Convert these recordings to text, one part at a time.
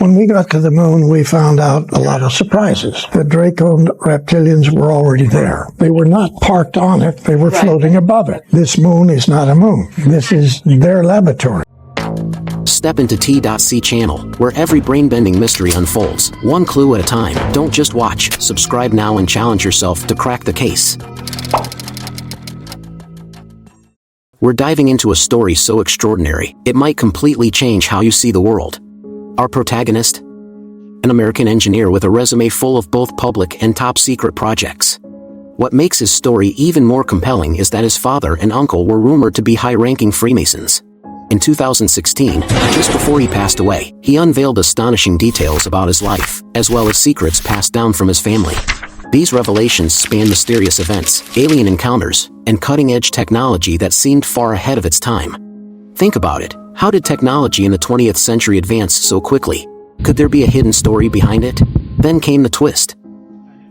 When we got to the moon, we found out a lot of surprises. The Draco reptilians were already there. They were not parked on it. They were floating above it. This moon is not a moon. This is their laboratory. Step into T.C channel, where every brain-bending mystery unfolds, one clue at a time. Don't just watch. Subscribe now and challenge yourself to crack the case. We're diving into a story so extraordinary, it might completely change how you see the world. Our protagonist? An American engineer with a resume full of both public and top-secret projects. What makes his story even more compelling is that his father and uncle were rumored to be high-ranking Freemasons. In 2016, just before he passed away, he unveiled astonishing details about his life, as well as secrets passed down from his family. These revelations span mysterious events, alien encounters, and cutting-edge technology that seemed far ahead of its time. Think about it. How did technology in the 20th century advance so quickly? Could there be a hidden story behind it? Then came the twist.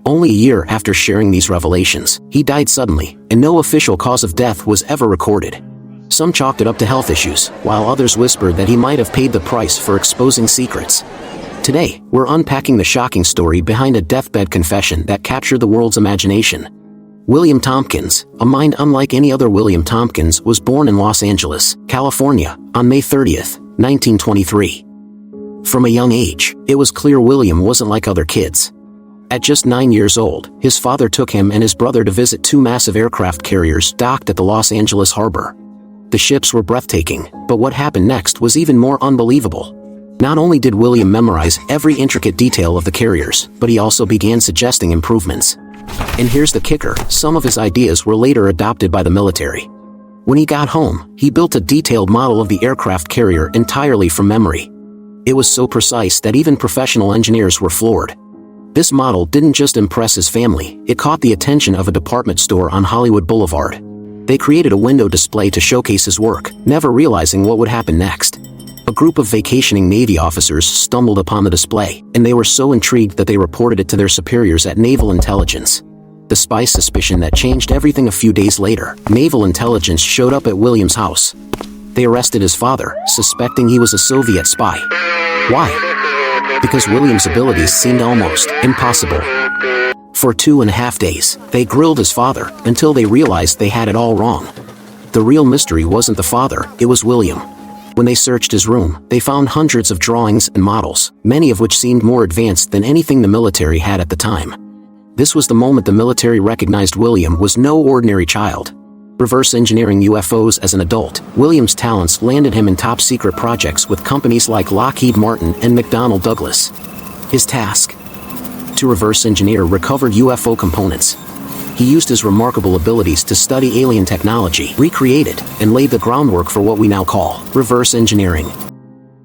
Only a year after sharing these revelations, he died suddenly, and no official cause of death was ever recorded. Some chalked it up to health issues, while others whispered that he might have paid the price for exposing secrets. Today, we're unpacking the shocking story behind a deathbed confession that captured the world's imagination. William Tompkins, a mind unlike any other William Tompkins, was born in Los Angeles, California, on May 30th, 1923. From a young age, it was clear William wasn't like other kids. At just 9 years old, his father took him and his brother to visit two massive aircraft carriers docked at the Los Angeles harbor. The ships were breathtaking, but what happened next was even more unbelievable. Not only did William memorize every intricate detail of the carriers, but he also began suggesting improvements. And here's the kicker, some of his ideas were later adopted by the military. When he got home, he built a detailed model of the aircraft carrier entirely from memory. It was so precise that even professional engineers were floored. This model didn't just impress his family, it caught the attention of a department store on Hollywood Boulevard. They created a window display to showcase his work, never realizing what would happen next. A group of vacationing Navy officers stumbled upon the display, and they were so intrigued that they reported it to their superiors at Naval Intelligence. The spy suspicion that changed everything a few days later, Naval Intelligence showed up at William's house. They arrested his father, suspecting he was a Soviet spy. Why? Because William's abilities seemed almost impossible. For 2.5 days, they grilled his father, until they realized they had it all wrong. The real mystery wasn't the father, it was William. When they searched his room, they found hundreds of drawings and models, many of which seemed more advanced than anything the military had at the time. This was the moment the military recognized William was no ordinary child. Reverse engineering UFOs as an adult, William's talents landed him in top-secret projects with companies like Lockheed Martin and McDonnell Douglas. His task? To reverse engineer recovered UFO components. He used his remarkable abilities to study alien technology, recreate it, and laid the groundwork for what we now call reverse engineering.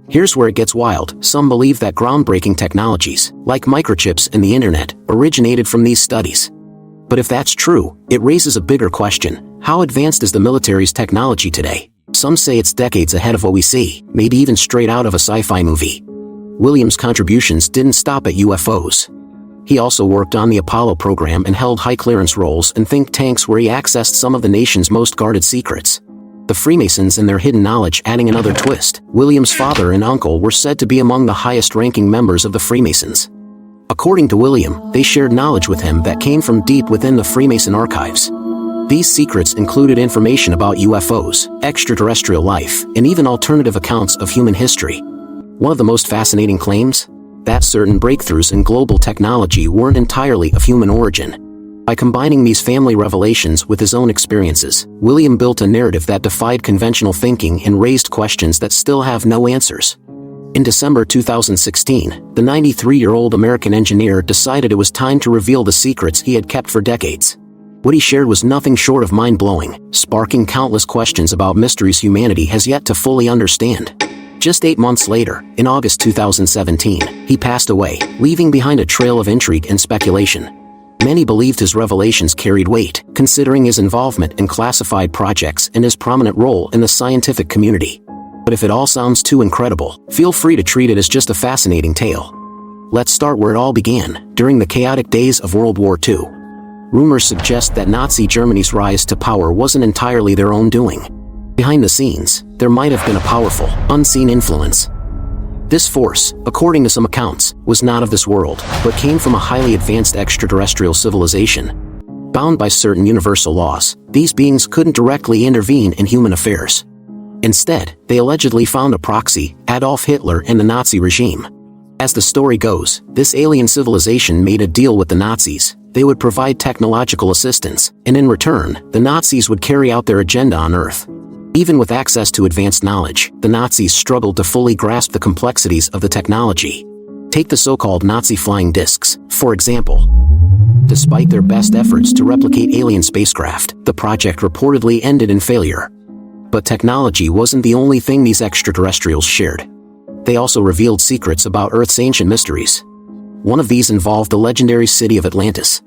Here's where it gets wild. Some believe that groundbreaking technologies, like microchips and the internet, originated from these studies. But if that's true, it raises a bigger question. How advanced is the military's technology today? Some say it's decades ahead of what we see, maybe even straight out of a sci-fi movie. William's contributions didn't stop at UFOs. He also worked on the Apollo program and held high-clearance roles in think tanks where he accessed some of the nation's most guarded secrets. The Freemasons and their hidden knowledge adding another twist. William's father and uncle were said to be among the highest-ranking members of the Freemasons. According to William, they shared knowledge with him that came from deep within the Freemason archives. These secrets included information about UFOs, extraterrestrial life, and even alternative accounts of human history. One of the most fascinating claims? That certain breakthroughs in global technology weren't entirely of human origin. By combining these family revelations with his own experiences, William built a narrative that defied conventional thinking and raised questions that still have no answers. In December 2016, the 93-year-old American engineer decided it was time to reveal the secrets he had kept for decades. What he shared was nothing short of mind-blowing, sparking countless questions about mysteries humanity has yet to fully understand. Just 8 months later, in August 2017, he passed away, leaving behind a trail of intrigue and speculation. Many believed his revelations carried weight, considering his involvement in classified projects and his prominent role in the scientific community. But if it all sounds too incredible, feel free to treat it as just a fascinating tale. Let's start where it all began, during the chaotic days of World War II. Rumors suggest that Nazi Germany's rise to power wasn't entirely their own doing. Behind the scenes, there might have been a powerful, unseen influence. This force, according to some accounts, was not of this world, but came from a highly advanced extraterrestrial civilization. Bound by certain universal laws, these beings couldn't directly intervene in human affairs. Instead, they allegedly found a proxy, Adolf Hitler and the Nazi regime. As the story goes, this alien civilization made a deal with the Nazis. They would provide technological assistance, and in return, the Nazis would carry out their agenda on Earth. Even with access to advanced knowledge, the Nazis struggled to fully grasp the complexities of the technology. Take the so-called Nazi flying discs, for example. Despite their best efforts to replicate alien spacecraft, the project reportedly ended in failure. But technology wasn't the only thing these extraterrestrials shared. They also revealed secrets about Earth's ancient mysteries. One of these involved the legendary city of Atlantis.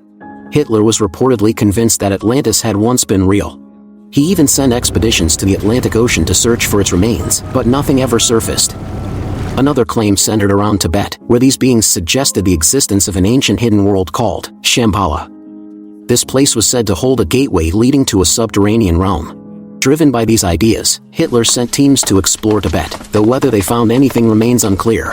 Hitler was reportedly convinced that Atlantis had once been real. He even sent expeditions to the Atlantic Ocean to search for its remains, but nothing ever surfaced. Another claim centered around Tibet, where these beings suggested the existence of an ancient hidden world called Shambhala. This place was said to hold a gateway leading to a subterranean realm. Driven by these ideas, Hitler sent teams to explore Tibet, though whether they found anything remains unclear.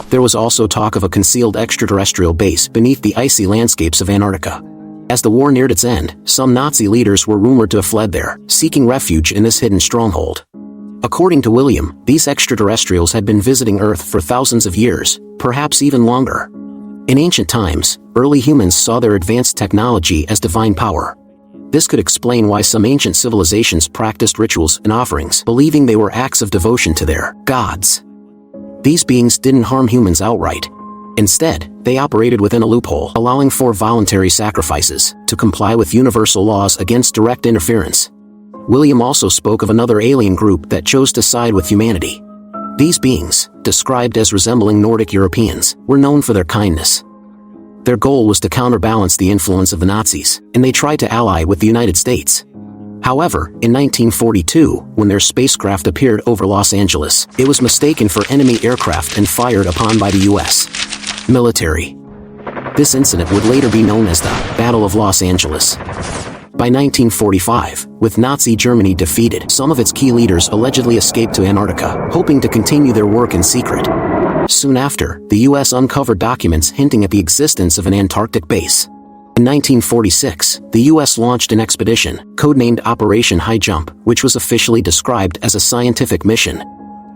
There was also talk of a concealed extraterrestrial base beneath the icy landscapes of Antarctica. As the war neared its end, some Nazi leaders were rumored to have fled there, seeking refuge in this hidden stronghold. According to William, these extraterrestrials had been visiting Earth for thousands of years, perhaps even longer. In ancient times, early humans saw their advanced technology as divine power. This could explain why some ancient civilizations practiced rituals and offerings, believing they were acts of devotion to their gods. These beings didn't harm humans outright. Instead, they operated within a loophole, allowing for voluntary sacrifices to comply with universal laws against direct interference. William also spoke of another alien group that chose to side with humanity. These beings, described as resembling Nordic Europeans, were known for their kindness. Their goal was to counterbalance the influence of the Nazis, and they tried to ally with the United States. However, in 1942, when their spacecraft appeared over Los Angeles, it was mistaken for enemy aircraft and fired upon by the U.S. military. This incident would later be known as the Battle of Los Angeles. By 1945, with Nazi Germany defeated, some of its key leaders allegedly escaped to Antarctica, hoping to continue their work in secret. Soon after, the U.S. uncovered documents hinting at the existence of an Antarctic base. In 1946, the U.S. launched an expedition, codenamed Operation High Jump, which was officially described as a scientific mission.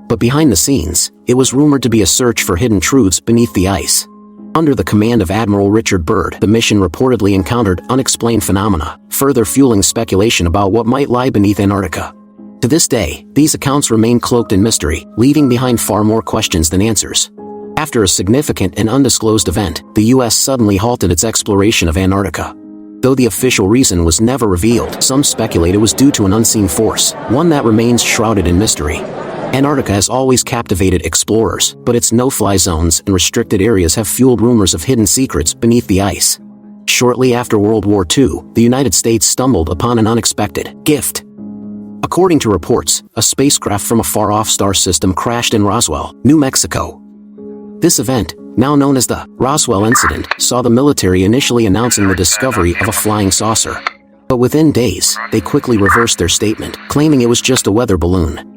But behind the scenes, it was rumored to be a search for hidden truths beneath the ice. Under the command of Admiral Richard Byrd, the mission reportedly encountered unexplained phenomena, further fueling speculation about what might lie beneath Antarctica. To this day, these accounts remain cloaked in mystery, leaving behind far more questions than answers. After a significant and undisclosed event, the U.S. suddenly halted its exploration of Antarctica. Though the official reason was never revealed, some speculate it was due to an unseen force, one that remains shrouded in mystery. Antarctica has always captivated explorers, but its no-fly zones and restricted areas have fueled rumors of hidden secrets beneath the ice. Shortly after World War II, the United States stumbled upon an unexpected gift. According to reports, a spacecraft from a far-off star system crashed in Roswell, New Mexico. This event, now known as the Roswell incident, saw the military initially announcing the discovery of a flying saucer. But within days, they quickly reversed their statement, claiming it was just a weather balloon.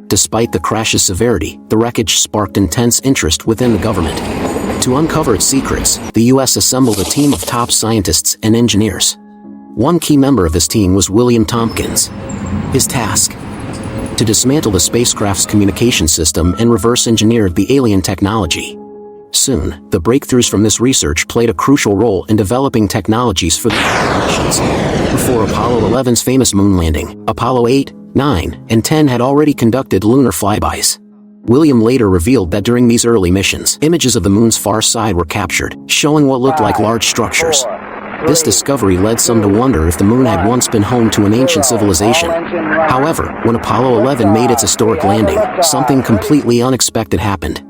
Despite the crash's severity, the wreckage sparked intense interest within the government. To uncover its secrets, the U.S. assembled a team of top scientists and engineers. One key member of this team was William Tompkins. His task? To dismantle the spacecraft's communication system and reverse engineer the alien technology. Soon, the breakthroughs from this research played a crucial role in developing technologies for the missions. Before Apollo 11's famous moon landing, Apollo 8, 9, and 10 had already conducted lunar flybys. William later revealed that during these early missions, images of the moon's far side were captured, showing what looked like large structures. This discovery led some to wonder if the moon had once been home to an ancient civilization. However, when Apollo 11 made its historic landing, something completely unexpected happened.